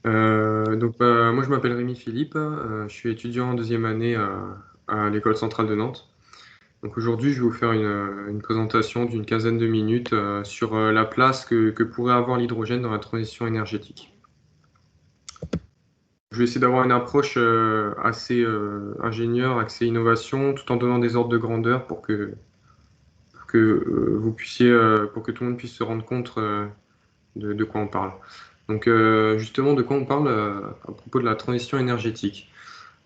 Moi, je m'appelle Rémi Philippe, je suis étudiant en deuxième année à l'École centrale de Nantes. Donc aujourd'hui, je vais vous faire une présentation d'une quinzaine de minutes sur la place que pourrait avoir l'hydrogène dans la transition énergétique. Je vais essayer d'avoir une approche assez ingénieure, axée innovation, tout en donnant des ordres de grandeur pour que tout le monde puisse se rendre compte de quoi on parle. Justement, de quoi on parle à propos de la transition énergétique.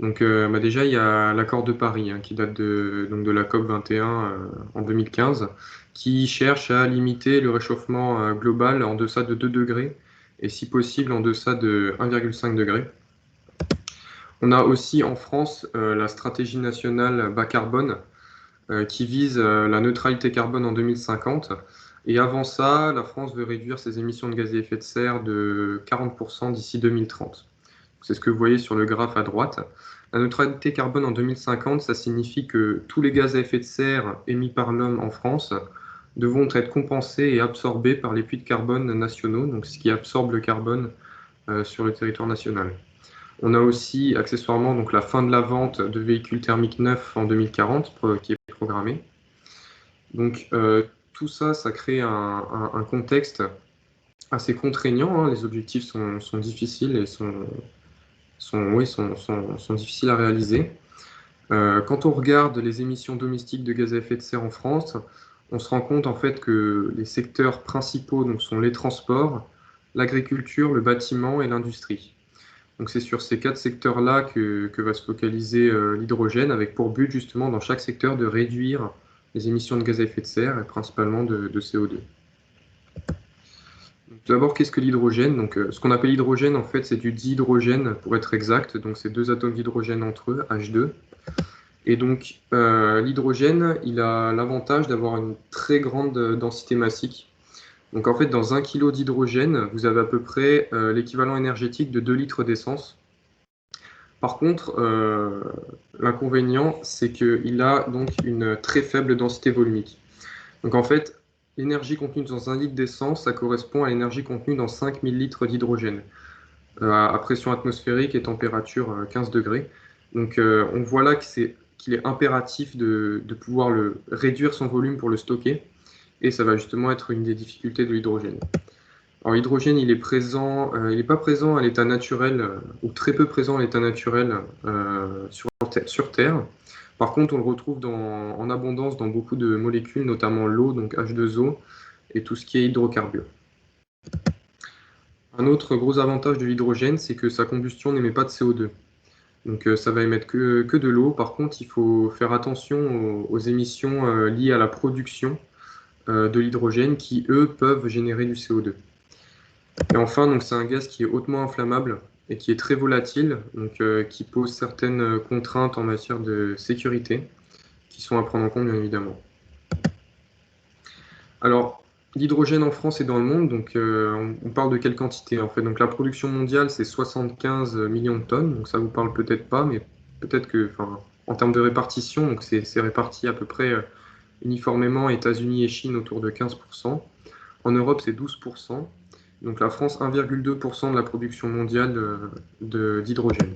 Déjà, il y a l'accord de Paris qui date donc de la COP 21 en 2015, qui cherche à limiter le réchauffement global en deçà de 2 degrés et si possible en deçà de 1,5 degré. On a aussi en France la stratégie nationale bas carbone qui vise la neutralité carbone en 2050. Et avant ça, la France veut réduire ses émissions de gaz à effet de serre de 40% d'ici 2030. C'est ce que vous voyez sur le graphe à droite. La neutralité carbone en 2050, ça signifie que tous les gaz à effet de serre émis par l'homme en France devront être compensés et absorbés par les puits de carbone nationaux, donc ce qui absorbe le carbone sur le territoire national. On a aussi accessoirement donc la fin de la vente de véhicules thermiques neufs en 2040 qui est programmée. Tout ça, ça crée un contexte assez contraignant. Les objectifs sont difficiles et sont difficiles à réaliser. Quand on regarde les émissions domestiques de gaz à effet de serre en France, on se rend compte en fait que les secteurs principaux donc, sont les transports, l'agriculture, le bâtiment et l'industrie. Donc c'est sur ces 4 secteurs-là que va se focaliser l'hydrogène, avec pour but justement dans chaque secteur de réduire les émissions de gaz à effet de serre et principalement de CO2. Tout d'abord, qu'est-ce que l'hydrogène? Ce qu'on appelle l'hydrogène, en fait, c'est du dihydrogène pour être exact. Donc, c'est 2 atomes d'hydrogène entre eux, H2. Et donc, l'hydrogène, il a l'avantage d'avoir une très grande densité massique. Donc, en fait, dans 1 kg d'hydrogène, vous avez à peu près l'équivalent énergétique de 2 litres d'essence. Par contre, l'inconvénient, c'est qu'il a donc une très faible densité volumique. Donc, en fait, l'énergie contenue dans 1 litre d'essence, ça correspond à l'énergie contenue dans 5000 litres d'hydrogène, à pression atmosphérique et température 15 degrés. On voit là qu'il est impératif de pouvoir réduire son volume pour le stocker, et ça va justement être une des difficultés de l'hydrogène. Alors l'hydrogène, il n'est pas présent à l'état naturel, ou très peu présent à l'état naturel sur Terre. Par contre, on le retrouve en abondance dans beaucoup de molécules, notamment l'eau, donc H2O, et tout ce qui est hydrocarbures. Un autre gros avantage de l'hydrogène, c'est que sa combustion n'émet pas de CO2. Donc ça va émettre que de l'eau. Par contre, il faut faire attention aux émissions liées à la production de l'hydrogène qui, eux, peuvent générer du CO2. Et enfin, c'est un gaz qui est hautement inflammable et qui est très volatile, qui pose certaines contraintes en matière de sécurité, qui sont à prendre en compte, bien évidemment. Alors, l'hydrogène en France et dans le monde, on parle de quelle quantité en fait? Donc la production mondiale, c'est 75 millions de tonnes, donc ça vous parle peut-être pas, mais peut-être que, en termes de répartition, donc c'est réparti à peu près uniformément États-Unis et Chine autour de 15%. En Europe, c'est 12%. Donc la France, 1,2% de la production mondiale d'hydrogène.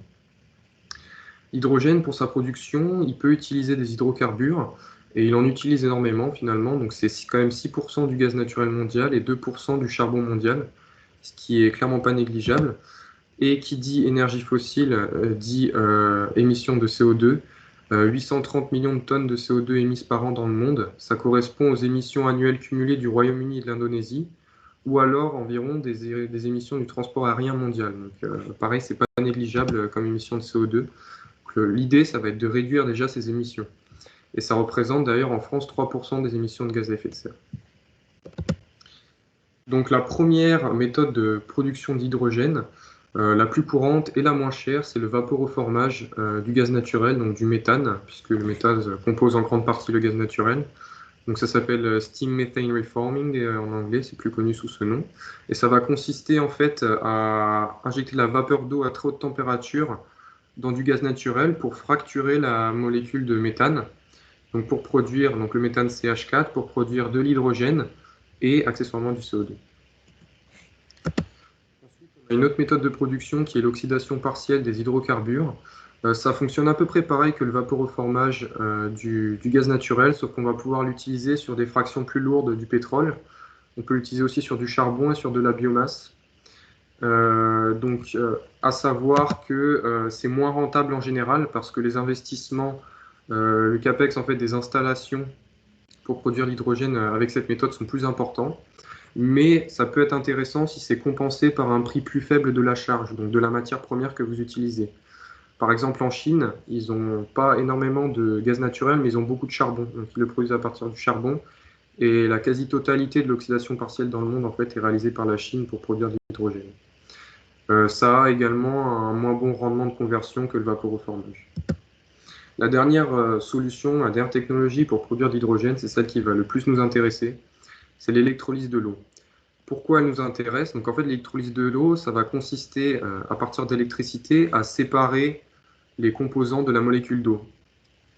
L'hydrogène, pour sa production, il peut utiliser des hydrocarbures, et il en utilise énormément finalement. Donc c'est quand même 6% du gaz naturel mondial et 2% du charbon mondial, ce qui est clairement pas négligeable. Et qui dit énergie fossile dit émissions de CO2. 830 millions de tonnes de CO2 émises par an dans le monde. Ça correspond aux émissions annuelles cumulées du Royaume-Uni et de l'Indonésie, ou alors environ des émissions du transport aérien mondial. Pareil, c'est pas négligeable comme émission de CO2. L'idée, ça va être de réduire déjà ces émissions. Et ça représente d'ailleurs en France 3% des émissions de gaz à effet de serre. Donc la première méthode de production d'hydrogène, la plus courante et la moins chère, c'est le vaporoformage du gaz naturel, donc du méthane, puisque le méthane compose en grande partie le gaz naturel. Donc ça s'appelle Steam Methane Reforming en anglais, c'est plus connu sous ce nom. Et ça va consister en fait à injecter de la vapeur d'eau à très haute température dans du gaz naturel pour fracturer la molécule de méthane. Donc pour produire le méthane CH4, pour produire de l'hydrogène et accessoirement du CO2. Ensuite, Une autre méthode de production qui est l'oxydation partielle des hydrocarbures. Ça fonctionne à peu près pareil que le vaporoformage du gaz naturel, sauf qu'on va pouvoir l'utiliser sur des fractions plus lourdes du pétrole. On peut l'utiliser aussi sur du charbon et sur de la biomasse. À savoir que c'est moins rentable en général parce que les investissements, le capex en fait des installations pour produire l'hydrogène avec cette méthode sont plus importants. Mais ça peut être intéressant si c'est compensé par un prix plus faible de la charge, donc de la matière première que vous utilisez. Par exemple, en Chine, ils n'ont pas énormément de gaz naturel, mais ils ont beaucoup de charbon. Donc, ils le produisent à partir du charbon. Et la quasi-totalité de l'oxydation partielle dans le monde, en fait, est réalisée par la Chine pour produire de l'hydrogène. Ça a également un moins bon rendement de conversion que le vaporoformage. La dernière solution, la dernière technologie pour produire de l'hydrogène, c'est celle qui va le plus nous intéresser, c'est l'électrolyse de l'eau. Pourquoi elle nous intéresse? Donc en fait, l'électrolyse de l'eau, ça va consister, à partir d'électricité, à séparer les composants de la molécule d'eau.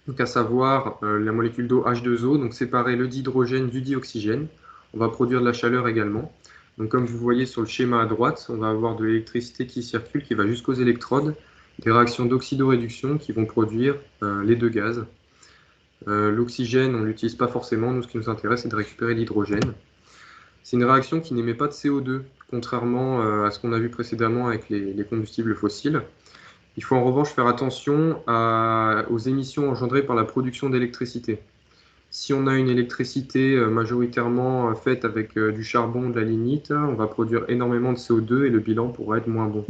Donc à savoir la molécule d'eau H2O, donc séparer le dihydrogène du dioxygène. On va produire de la chaleur également. Donc comme vous voyez sur le schéma à droite, on va avoir de l'électricité qui circule, qui va jusqu'aux électrodes, des réactions d'oxydoréduction qui vont produire les deux gaz. L'oxygène, on ne l'utilise pas forcément. Nous, ce qui nous intéresse, c'est de récupérer l'hydrogène. C'est une réaction qui n'émet pas de CO2, contrairement à ce qu'on a vu précédemment avec les combustibles fossiles. Il faut en revanche faire attention aux émissions engendrées par la production d'électricité. Si on a une électricité majoritairement faite avec du charbon, de la lignite, on va produire énormément de CO2 et le bilan pourra être moins bon.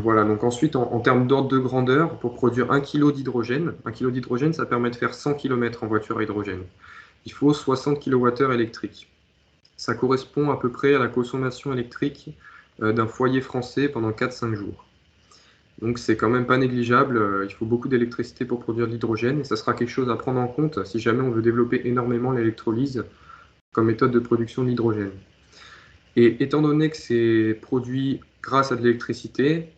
Voilà, donc ensuite, en termes d'ordre de grandeur, pour produire 1 kg d'hydrogène, 1 kg d'hydrogène, ça permet de faire 100 km en voiture à hydrogène. Il faut 60 kWh électriques. Ça correspond à peu près à la consommation électrique d'un foyer français pendant 4-5 jours. Donc c'est quand même pas négligeable, il faut beaucoup d'électricité pour produire de l'hydrogène et ça sera quelque chose à prendre en compte si jamais on veut développer énormément l'électrolyse comme méthode de production de l'hydrogène. Et étant donné que c'est produit grâce à de l'électricité,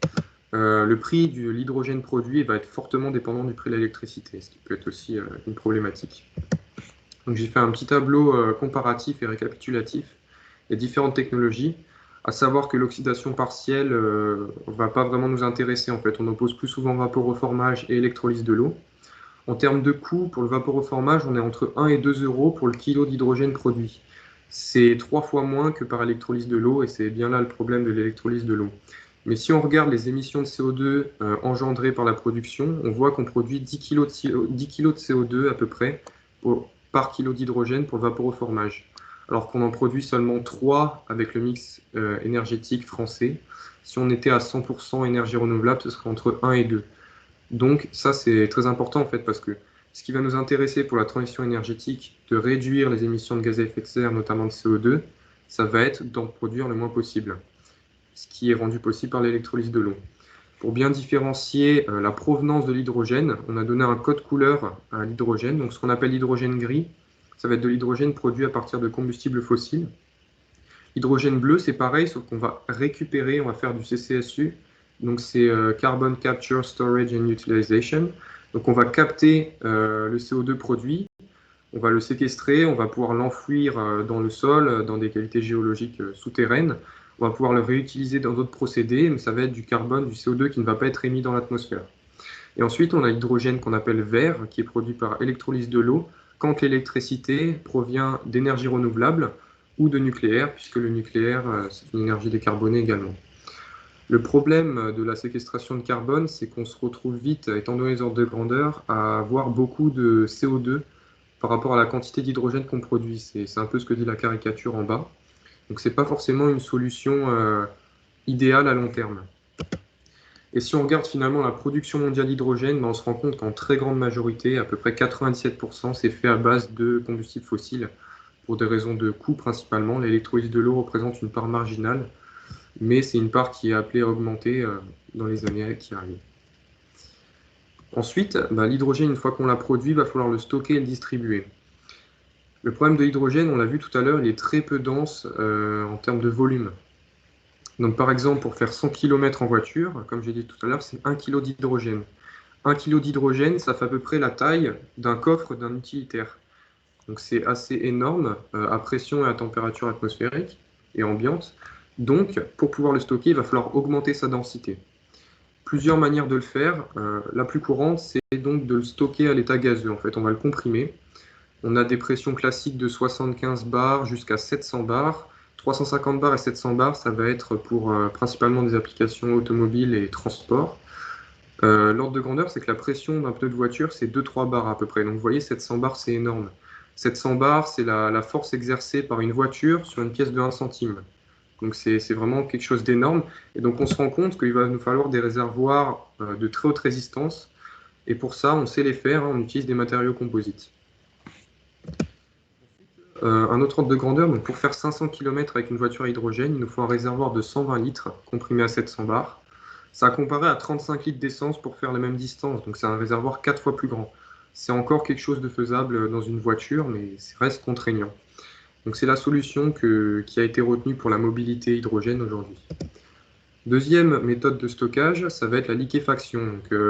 le prix de l'hydrogène produit va être fortement dépendant du prix de l'électricité, ce qui peut être aussi une problématique. Donc j'ai fait un petit tableau comparatif et récapitulatif des différentes technologies, à savoir que l'oxydation partielle ne va pas vraiment nous intéresser. En fait, on oppose plus souvent vaporoformage et électrolyse de l'eau. En termes de coût, pour le vaporoformage, on est entre 1 et 2 euros pour le kilo d'hydrogène produit. C'est 3 fois moins que par électrolyse de l'eau, et c'est bien là le problème de l'électrolyse de l'eau. Mais si on regarde les émissions de CO2 engendrées par la production, on voit qu'on produit 10 kg de CO2 à peu près par kilo d'hydrogène pour le vaporoformage, alors qu'on en produit seulement 3 avec le mix énergétique français. Si on était à 100% énergie renouvelable, ce serait entre 1 et 2. Donc ça, c'est très important en fait, parce que ce qui va nous intéresser pour la transition énergétique, de réduire les émissions de gaz à effet de serre, notamment de CO2, ça va être d'en produire le moins possible, ce qui est rendu possible par l'électrolyse de l'eau. Pour bien différencier la provenance de l'hydrogène, on a donné un code couleur à l'hydrogène. Donc ce qu'on appelle l'hydrogène gris, ça va être de l'hydrogène produit à partir de combustibles fossiles. L'hydrogène bleu, c'est pareil, sauf qu'on va récupérer, on va faire du CCSU. Donc c'est Carbon Capture, Storage and Utilization. Donc on va capter le CO2 produit, on va le séquestrer, on va pouvoir l'enfouir dans le sol, dans des cavités géologiques souterraines. On va pouvoir le réutiliser dans d'autres procédés, mais ça va être du carbone, du CO2 qui ne va pas être émis dans l'atmosphère. Et ensuite, on a l'hydrogène qu'on appelle vert, qui est produit par électrolyse de l'eau, quand l'électricité provient d'énergie renouvelable ou de nucléaire, puisque le nucléaire, c'est une énergie décarbonée également. Le problème de la séquestration de carbone, c'est qu'on se retrouve vite, étant donné les ordres de grandeur, à avoir beaucoup de CO2 par rapport à la quantité d'hydrogène qu'on produit. C'est un peu ce que dit la caricature en bas. Donc ce n'est pas forcément une solution idéale à long terme. Et si on regarde finalement la production mondiale d'hydrogène, on se rend compte qu'en très grande majorité, à peu près 97%, c'est fait à base de combustibles fossiles, pour des raisons de coût principalement. L'électrolyse de l'eau représente une part marginale, mais c'est une part qui est appelée à augmenter dans les années qui arrivent. Ensuite, l'hydrogène, une fois qu'on l'a produit, il va falloir le stocker et le distribuer. Le problème de l'hydrogène, on l'a vu tout à l'heure, il est très peu dense en termes de volume. Donc par exemple, pour faire 100 km en voiture, comme j'ai dit tout à l'heure, c'est 1 kg d'hydrogène. 1 kg d'hydrogène, ça fait à peu près la taille d'un coffre d'un utilitaire. Donc c'est assez énorme à pression et à température atmosphérique et ambiante. Donc, pour pouvoir le stocker, il va falloir augmenter sa densité. Plusieurs manières de le faire. La plus courante, c'est donc de le stocker à l'état gazeux. En fait, on va le comprimer. On a des pressions classiques de 75 bars jusqu'à 700 bars. 350 bars et 700 bars, ça va être pour principalement des applications automobiles et transport. L'ordre de grandeur, c'est que la pression d'un pneu de voiture, c'est 2-3 bars à peu près. Donc vous voyez, 700 bars, c'est énorme. 700 bars, c'est la force exercée par une voiture sur une pièce de 1 centime. Donc c'est vraiment quelque chose d'énorme. Et donc on se rend compte qu'il va nous falloir des réservoirs de très haute résistance. Et pour ça, on sait les faire, hein, on utilise des matériaux composites. Un autre ordre de grandeur, donc pour faire 500 km avec une voiture à hydrogène, il nous faut un réservoir de 120 litres comprimé à 700 bars. Ça a comparé à 35 litres d'essence pour faire la même distance, donc c'est un réservoir 4 fois plus grand. C'est encore quelque chose de faisable dans une voiture, mais ça reste contraignant. Donc c'est la solution qui a été retenue pour la mobilité hydrogène aujourd'hui. Deuxième méthode de stockage, ça va être la liquéfaction. Donc,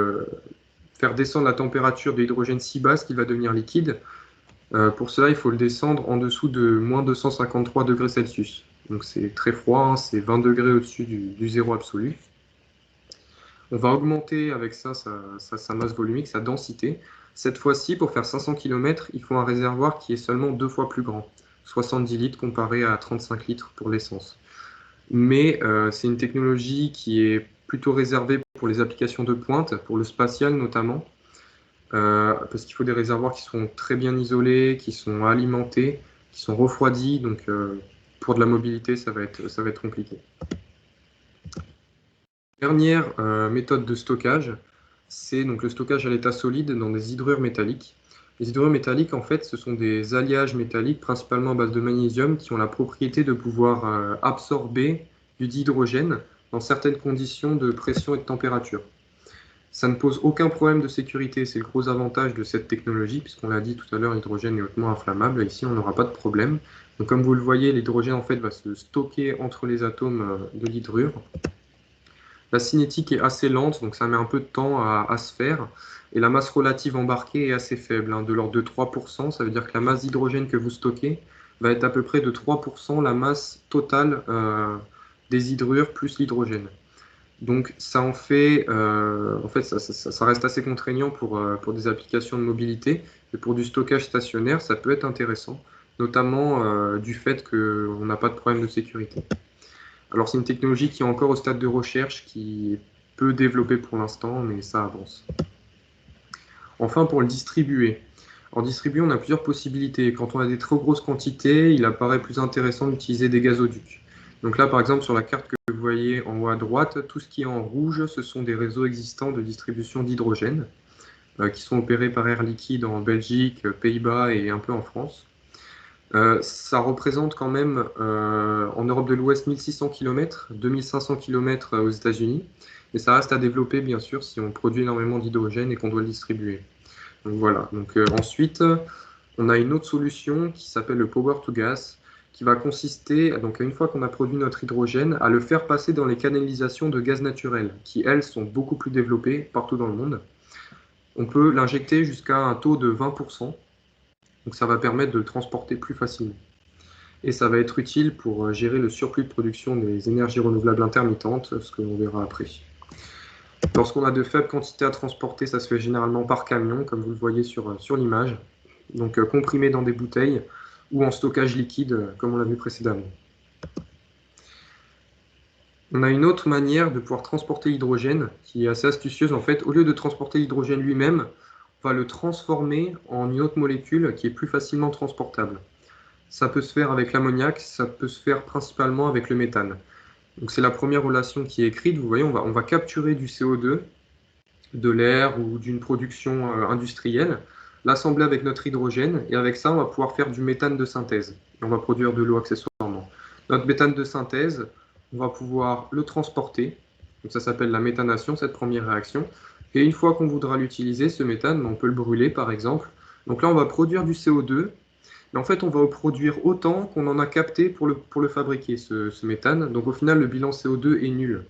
faire descendre la température de l'hydrogène si basse qu'il va devenir liquide. Pour cela, il faut le descendre en dessous de moins 253 degrés Celsius. Donc c'est très froid, hein, c'est 20 degrés au-dessus du zéro absolu. On va augmenter avec ça sa masse volumique, sa densité. Cette fois-ci, pour faire 500 km, il faut un réservoir qui est seulement 2 fois plus grand, 70 litres comparé à 35 litres pour l'essence. Mais c'est une technologie qui est plutôt réservée pour les applications de pointe, pour le spatial notamment, parce qu'il faut des réservoirs qui sont très bien isolés, qui sont alimentés, qui sont refroidis, donc pour de la mobilité, ça va être compliqué. Dernière méthode de stockage, c'est donc le stockage à l'état solide dans des hydrures métalliques. Les hydrures métalliques, en fait, ce sont des alliages métalliques, principalement à base de magnésium, qui ont la propriété de pouvoir absorber du dihydrogène dans certaines conditions de pression et de température. Ça ne pose aucun problème de sécurité, c'est le gros avantage de cette technologie, puisqu'on l'a dit tout à l'heure, l'hydrogène est hautement inflammable. Ici, on n'aura pas de problème. Donc, comme vous le voyez, l'hydrogène en fait va se stocker entre les atomes de l'hydrure. La cinétique est assez lente, donc ça met un peu de temps à se faire. Et la masse relative embarquée est assez faible, hein, de l'ordre de 3%. Ça veut dire que la masse d'hydrogène que vous stockez va être à peu près de 3% la masse totale des hydrures plus l'hydrogène. Donc ça en fait, ça reste assez contraignant pour des applications de mobilité. Et pour du stockage stationnaire, ça peut être intéressant, notamment du fait qu'on n'a pas de problème de sécurité. Alors c'est une technologie qui est encore au stade de recherche, qui est peu développée pour l'instant, mais ça avance. Enfin, pour le distribuer. En distribuer, on a plusieurs possibilités. Quand on a des trop grosses quantités, il apparaît plus intéressant d'utiliser des gazoducs. Donc là, par exemple, sur la carte que vous voyez en haut à droite, tout ce qui est en rouge, ce sont des réseaux existants de distribution d'hydrogène qui sont opérés par Air Liquide en Belgique, Pays-Bas et un peu en France. Ça représente quand même en Europe de l'Ouest 1600 km, 2500 km aux États-Unis, et ça reste à développer bien sûr si on produit énormément d'hydrogène et qu'on doit le distribuer. Donc voilà. Donc ensuite, on a une autre solution qui s'appelle le Power to Gas, qui va consister, donc une fois qu'on a produit notre hydrogène, à le faire passer dans les canalisations de gaz naturel, qui elles sont beaucoup plus développées partout dans le monde. On peut l'injecter jusqu'à un taux de 20%. Donc ça va permettre de le transporter plus facilement. Et ça va être utile pour gérer le surplus de production des énergies renouvelables intermittentes, ce que l'on verra après. Lorsqu'on a de faibles quantités à transporter, ça se fait généralement par camion, comme vous le voyez sur l'image. Donc comprimé dans des bouteilles ou en stockage liquide, comme on l'a vu précédemment. On a une autre manière de pouvoir transporter l'hydrogène qui est assez astucieuse. En fait, au lieu de transporter l'hydrogène lui-même, on va le transformer en une autre molécule qui est plus facilement transportable. Ça peut se faire avec l'ammoniac, ça peut se faire principalement avec le méthane. Donc c'est la première relation qui est écrite. Vous voyez, on va capturer du CO2 de l'air ou d'une production industrielle, l'assembler avec notre hydrogène, et avec ça, on va pouvoir faire du méthane de synthèse. Et on va produire de l'eau accessoirement. Notre méthane de synthèse, on va pouvoir le transporter. Donc ça s'appelle la méthanation, cette première réaction. Et une fois qu'on voudra l'utiliser, ce méthane, on peut le brûler par exemple. Donc là, on va produire du CO2, mais en fait, on va en produire autant qu'on en a capté pour le fabriquer, ce méthane. Donc au final, le bilan CO2 est nul.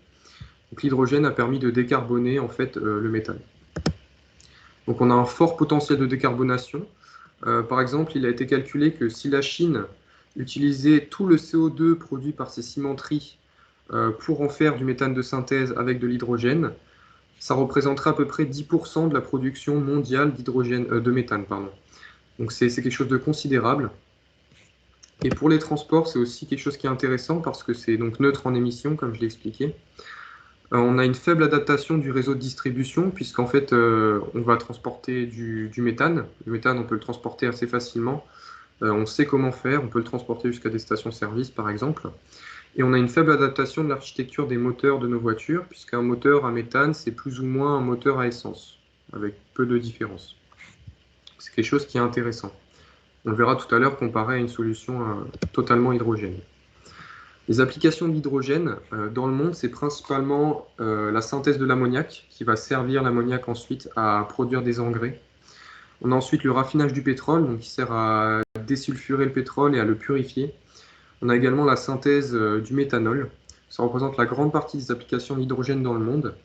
Donc l'hydrogène a permis de décarboner en fait le méthane. Donc on a un fort potentiel de décarbonation. Par exemple, il a été calculé que si la Chine utilisait tout le CO2 produit par ses cimenteries pour en faire du méthane de synthèse avec de l'hydrogène, ça représenterait à peu près 10% de la production mondiale de méthane, pardon. Donc c'est quelque chose de considérable. Et pour les transports, c'est aussi quelque chose qui est intéressant parce que c'est donc neutre en émissions, comme je l'ai expliqué. On a une faible adaptation du réseau de distribution, puisqu'en fait, on va transporter du méthane. Le méthane, on peut le transporter assez facilement. On sait comment faire, on peut le transporter jusqu'à des stations-service, par exemple. Et on a une faible adaptation de l'architecture des moteurs de nos voitures, puisqu'un moteur à méthane, c'est plus ou moins un moteur à essence, avec peu de différence. C'est quelque chose qui est intéressant. On le verra tout à l'heure comparé à une solution totalement hydrogène. Les applications de l'hydrogène dans le monde, c'est principalement la synthèse de l'ammoniac, qui va servir l'ammoniac ensuite à produire des engrais. On a ensuite le raffinage du pétrole, donc qui sert à désulfurer le pétrole et à le purifier. On a également la synthèse du méthanol. Ça représente la grande partie des applications d'hydrogène dans le monde.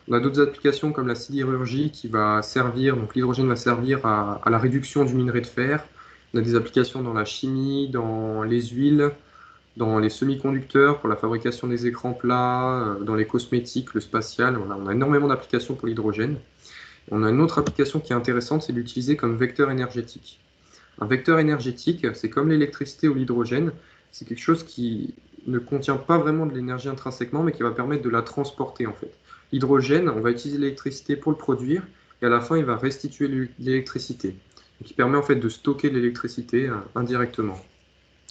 On a d'autres applications comme la sidérurgie qui va servir, donc l'hydrogène va servir à la réduction du minerai de fer. On a des applications dans la chimie, dans les huiles, dans les semi-conducteurs, pour la fabrication des écrans plats, dans les cosmétiques, le spatial. On a énormément d'applications pour l'hydrogène. On a une autre application qui est intéressante, c'est d'utiliser comme vecteur énergétique. Un vecteur énergétique, c'est comme l'électricité ou l'hydrogène, c'est quelque chose qui ne contient pas vraiment de l'énergie intrinsèquement, mais qui va permettre de la transporter en fait. L'hydrogène, on va utiliser l'électricité pour le produire, et à la fin, il va restituer l'électricité, qui permet en fait de stocker de l'électricité indirectement.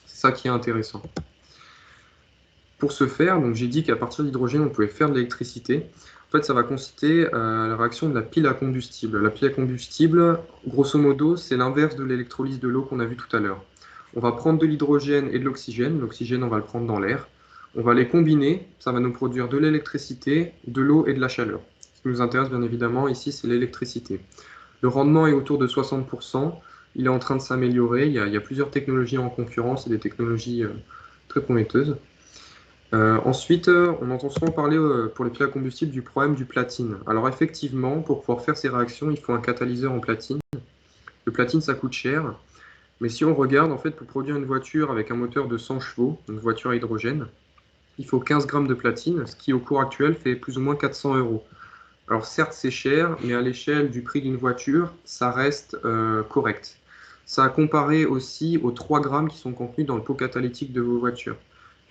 C'est ça qui est intéressant. Pour ce faire, donc j'ai dit qu'à partir de l'hydrogène, on pouvait faire de l'électricité. En fait, ça va consister à la réaction de la pile à combustible. La pile à combustible, grosso modo, c'est l'inverse de l'électrolyse de l'eau qu'on a vu tout à l'heure. On va prendre de l'hydrogène et de l'oxygène. L'oxygène, on va le prendre dans l'air. On va les combiner. Ça va nous produire de l'électricité, de l'eau et de la chaleur. Ce qui nous intéresse, bien évidemment, ici, c'est l'électricité. Le rendement est autour de 60%. Il est en train de s'améliorer. Il y a plusieurs technologies en concurrence et des technologies très prometteuses. Ensuite, on entend souvent parler pour les piles à combustible du problème du platine. Alors effectivement, pour pouvoir faire ces réactions, il faut un catalyseur en platine. Le platine, ça coûte cher, mais si on regarde, en fait, pour produire une voiture avec un moteur de 100 chevaux, une voiture à hydrogène, il faut 15 grammes de platine, ce qui au cours actuel fait plus ou moins 400 €. Alors certes, c'est cher, mais à l'échelle du prix d'une voiture, ça reste correct. Ça a comparé aussi aux 3 grammes qui sont contenus dans le pot catalytique de vos voitures.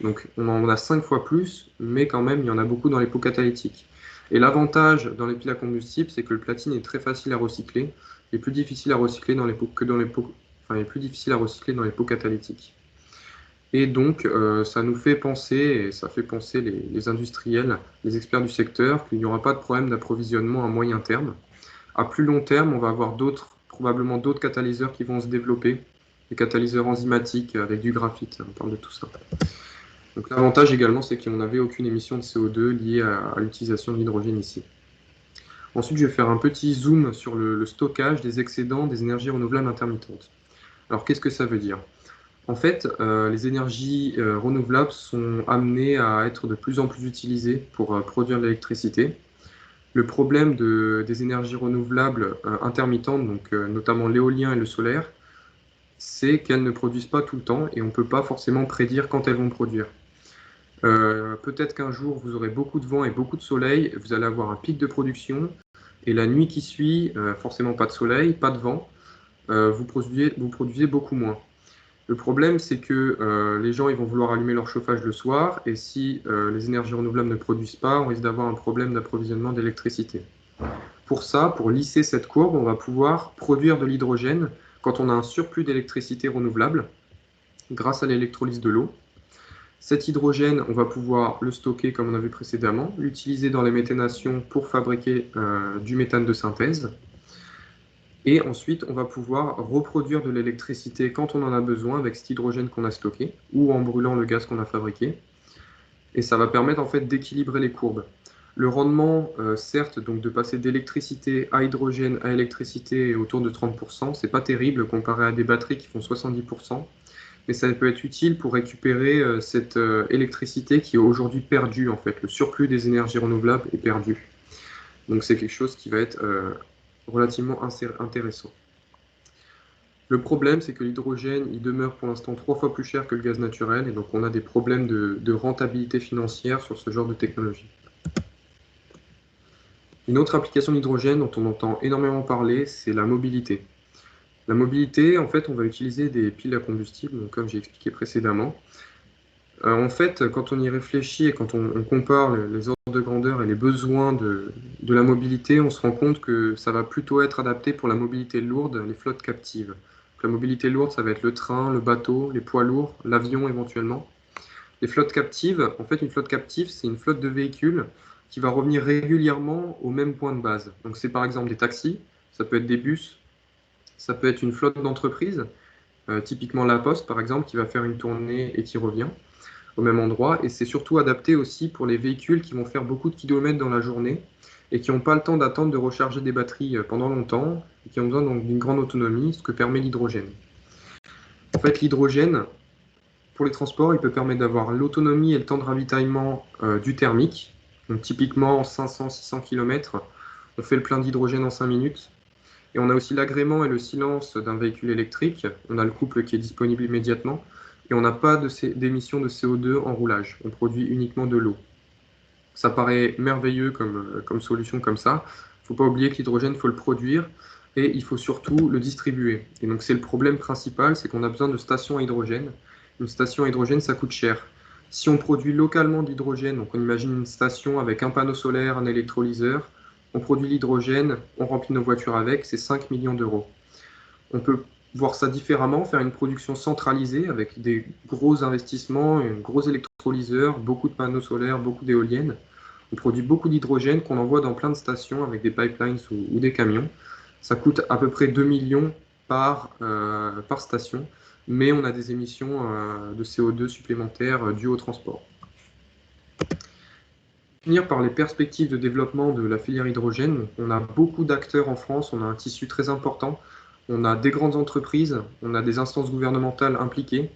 Donc on en a 5 fois plus, mais quand même, il y en a beaucoup dans les pots catalytiques. Et l'avantage dans les piles à combustible, c'est que le platine est très facile à recycler, et plus difficile à recycler dans les pots que dans les pots, enfin, il est plus difficile à recycler dans les pots catalytiques. Et donc, ça nous fait penser, et ça fait penser les industriels, les experts du secteur, qu'il n'y aura pas de problème d'approvisionnement à moyen terme. À plus long terme, on va avoir probablement d'autres catalyseurs qui vont se développer, des catalyseurs enzymatiques avec du graphite, on parle de tout ça. Donc l'avantage également, c'est qu'on n'avait aucune émission de CO2 liée à l'utilisation de l'hydrogène ici. Ensuite, je vais faire un petit zoom sur le stockage des excédents des énergies renouvelables intermittentes. Alors, qu'est-ce que ça veut dire? En fait, les énergies renouvelables sont amenées à être de plus en plus utilisées pour produire de l'électricité. Le problème des énergies renouvelables intermittentes, donc notamment l'éolien et le solaire, c'est qu'elles ne produisent pas tout le temps et on ne peut pas forcément prédire quand elles vont produire. Peut-être qu'un jour, vous aurez beaucoup de vent et beaucoup de soleil, vous allez avoir un pic de production, et la nuit qui suit, forcément pas de soleil, pas de vent, vous produisez beaucoup moins. Le problème, c'est que les gens ils vont vouloir allumer leur chauffage le soir, et si les énergies renouvelables ne produisent pas, on risque d'avoir un problème d'approvisionnement d'électricité. Pour ça, pour lisser cette courbe, on va pouvoir produire de l'hydrogène quand on a un surplus d'électricité renouvelable, grâce à l'électrolyse de l'eau. Cet hydrogène, on va pouvoir le stocker comme on a vu précédemment, l'utiliser dans les méthanations pour fabriquer du méthane de synthèse. Et ensuite, on va pouvoir reproduire de l'électricité quand on en a besoin avec cet hydrogène qu'on a stocké ou en brûlant le gaz qu'on a fabriqué. Et ça va permettre en fait d'équilibrer les courbes. Le rendement, certes, donc de passer d'électricité à hydrogène à électricité autour de 30%, c'est pas terrible comparé à des batteries qui font 70%, mais ça peut être utile pour récupérer cette électricité qui est aujourd'hui perdue en fait. Le surplus des énergies renouvelables est perdu. Donc c'est quelque chose qui va être relativement intéressant. Le problème, c'est que l'hydrogène, il demeure pour l'instant 3 fois plus cher que le gaz naturel, et donc on a des problèmes de rentabilité financière sur ce genre de technologie. Une autre application de l'hydrogène dont on entend énormément parler, c'est la mobilité. La mobilité, en fait, on va utiliser des piles à combustible, donc comme j'ai expliqué précédemment. En fait, quand on y réfléchit et quand on compare les ordres de grandeur et les besoins de la mobilité, on se rend compte que ça va plutôt être adapté pour la mobilité lourde, les flottes captives. Donc, la mobilité lourde, ça va être le train, le bateau, les poids lourds, l'avion éventuellement. Les flottes captives, en fait, une flotte captive, c'est une flotte de véhicules qui va revenir régulièrement au même point de base. Donc c'est par exemple des taxis, ça peut être des bus, ça peut être une flotte d'entreprise, typiquement La Poste par exemple, qui va faire une tournée et qui revient au même endroit. Et c'est surtout adapté aussi pour les véhicules qui vont faire beaucoup de kilomètres dans la journée et qui n'ont pas le temps d'attendre de recharger des batteries pendant longtemps et qui ont besoin donc d'une grande autonomie, ce que permet l'hydrogène. En fait, l'hydrogène, pour les transports, il peut permettre d'avoir l'autonomie et le temps de ravitaillement du thermique. Donc typiquement, en 500-600 km, on fait le plein d'hydrogène en 5 minutes. Et on a aussi l'agrément et le silence d'un véhicule électrique. On a le couple qui est disponible immédiatement. Et on n'a pas d'émissions de CO2 en roulage. On produit uniquement de l'eau. Ça paraît merveilleux comme solution comme ça. Il ne faut pas oublier que l'hydrogène, il faut le produire et il faut surtout le distribuer. Et donc c'est le problème principal, c'est qu'on a besoin de stations à hydrogène. Une station à hydrogène, ça coûte cher. Si on produit localement de l'hydrogène, donc on imagine une station avec un panneau solaire, un électrolyseur, on produit l'hydrogène, on remplit nos voitures avec, c'est 5 millions d'euros. On peut voir ça différemment, faire une production centralisée avec des gros investissements, un gros électrolyseur, beaucoup de panneaux solaires, beaucoup d'éoliennes. On produit beaucoup d'hydrogène qu'on envoie dans plein de stations avec des pipelines ou des camions. Ça coûte à peu près 2 millions par station, mais on a des émissions de CO2 supplémentaires dues au transport. Finir par les perspectives de développement de la filière hydrogène. On a beaucoup d'acteurs en France, on a un tissu très important. On a des grandes entreprises, on a des instances gouvernementales impliquées,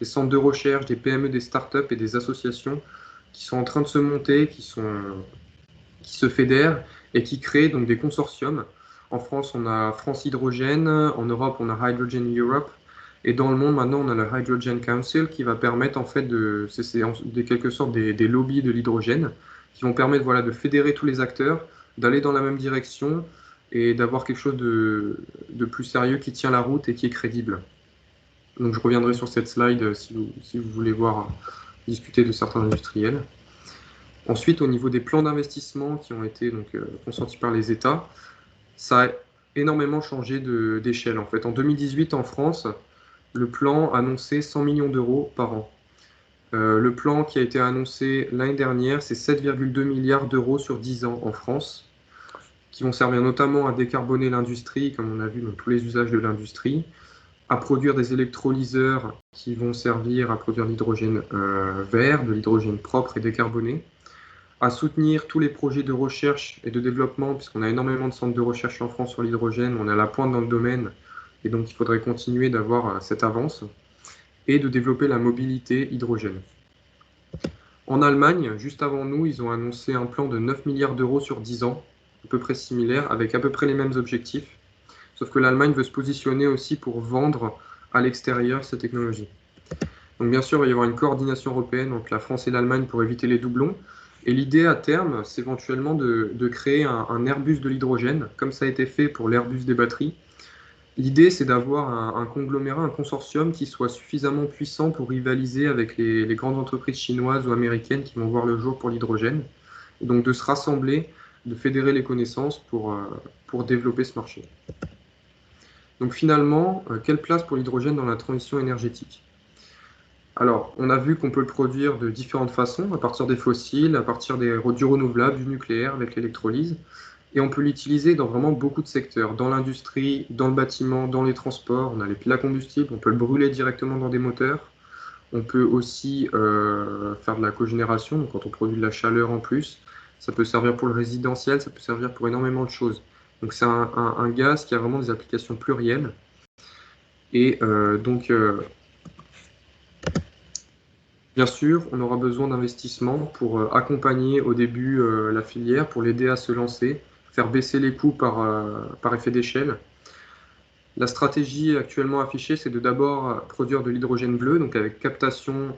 des centres de recherche, des PME, des startups et des associations qui sont en train de se monter, qui se fédèrent et qui créent donc des consortiums. En France, on a France Hydrogène, en Europe, on a Hydrogen Europe, et dans le monde, maintenant, on a le Hydrogen Council qui va permettre, en fait, c'est en quelque sorte des lobbies de l'hydrogène qui vont permettre voilà, de fédérer tous les acteurs, d'aller dans la même direction et d'avoir quelque chose de plus sérieux qui tient la route et qui est crédible. Donc je reviendrai sur cette slide si vous voulez voir discuter de certains industriels. Ensuite, au niveau des plans d'investissement qui ont été donc, consentis par les États, ça a énormément changé d'échelle. En fait, en 2018, en France, le plan annonçait 100 millions d'euros par an. Le plan qui a été annoncé l'année dernière, c'est 7,2 milliards d'euros sur 10 ans en France, qui vont servir notamment à décarboner l'industrie, comme on a vu dans tous les usages de l'industrie, à produire des électrolyseurs qui vont servir à produire de l'hydrogène vert, de l'hydrogène propre et décarboné, à soutenir tous les projets de recherche et de développement, puisqu'on a énormément de centres de recherche en France sur l'hydrogène, on est à la pointe dans le domaine, et donc il faudrait continuer d'avoir cette avance, et de développer la mobilité hydrogène. En Allemagne, juste avant nous, ils ont annoncé un plan de 9 milliards d'euros sur 10 ans, à peu près similaire, avec à peu près les mêmes objectifs, sauf que l'Allemagne veut se positionner aussi pour vendre à l'extérieur ces technologies. Donc bien sûr, il va y avoir une coordination européenne entre la France et l'Allemagne pour éviter les doublons. Et l'idée à terme, c'est éventuellement de créer un Airbus de l'hydrogène, comme ça a été fait pour l'Airbus des batteries. L'idée, c'est d'avoir un conglomérat, un consortium qui soit suffisamment puissant pour rivaliser avec les grandes entreprises chinoises ou américaines qui vont voir le jour pour l'hydrogène. Et donc de se rassembler, de fédérer les connaissances pour développer ce marché. Donc finalement, quelle place pour l'hydrogène dans la transition énergétique? Alors, on a vu qu'on peut le produire de différentes façons, à partir des fossiles, à partir du renouvelable, du nucléaire avec l'électrolyse, et on peut l'utiliser dans vraiment beaucoup de secteurs, dans l'industrie, dans le bâtiment, dans les transports, on a les piles à combustible, on peut le brûler directement dans des moteurs, on peut aussi faire de la cogénération, donc quand on produit de la chaleur en plus, ça peut servir pour le résidentiel, ça peut servir pour énormément de choses. Donc c'est un gaz qui a vraiment des applications plurielles, et donc bien sûr, on aura besoin d'investissements pour accompagner au début la filière, pour l'aider à se lancer, faire baisser les coûts par effet d'échelle. La stratégie actuellement affichée, c'est de d'abord produire de l'hydrogène bleu, donc avec captation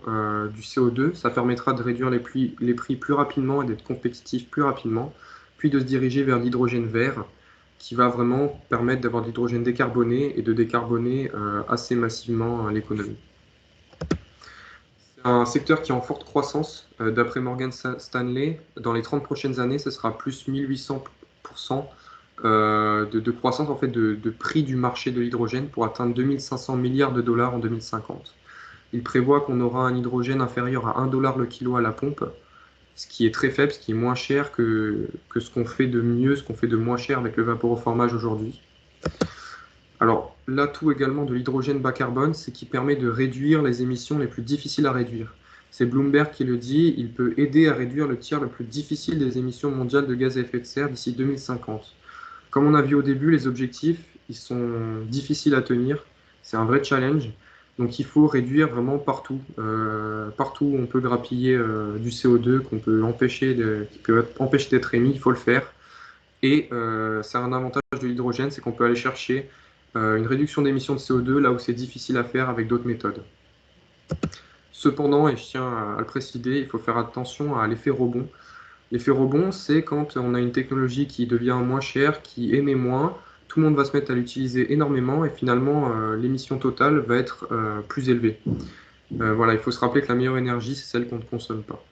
du CO2. Ça permettra de réduire les prix plus rapidement et d'être compétitif plus rapidement, puis de se diriger vers l'hydrogène vert, qui va vraiment permettre d'avoir de l'hydrogène décarboné et de décarboner assez massivement l'économie. C'est un secteur qui est en forte croissance. D'après Morgan Stanley, dans les 30 prochaines années, ce sera plus 1800% de croissance en fait, de prix du marché de l'hydrogène pour atteindre 2500 milliards de dollars en 2050. Il prévoit qu'on aura un hydrogène inférieur à 1 dollar le kilo à la pompe, ce qui est très faible, ce qui est moins cher que ce qu'on fait de mieux, ce qu'on fait de moins cher avec le vaporoformage aujourd'hui. Alors, l'atout également de l'hydrogène bas carbone, c'est qu'il permet de réduire les émissions les plus difficiles à réduire. C'est Bloomberg qui le dit, il peut aider à réduire le tiers le plus difficile des émissions mondiales de gaz à effet de serre d'ici 2050. Comme on a vu au début, les objectifs, ils sont difficiles à tenir. C'est un vrai challenge. Donc il faut réduire vraiment partout. Partout où on peut grappiller du CO2, qui peut empêcher d'être émis, il faut le faire. Et c'est un avantage de l'hydrogène, c'est qu'on peut aller chercher une réduction d'émissions de CO2 là où c'est difficile à faire avec d'autres méthodes. Cependant, et je tiens à le préciser, il faut faire attention à l'effet rebond. L'effet rebond, c'est quand on a une technologie qui devient moins chère, qui émet moins, tout le monde va se mettre à l'utiliser énormément et finalement l'émission totale va être plus élevée. Voilà, il faut se rappeler que la meilleure énergie, c'est celle qu'on ne consomme pas.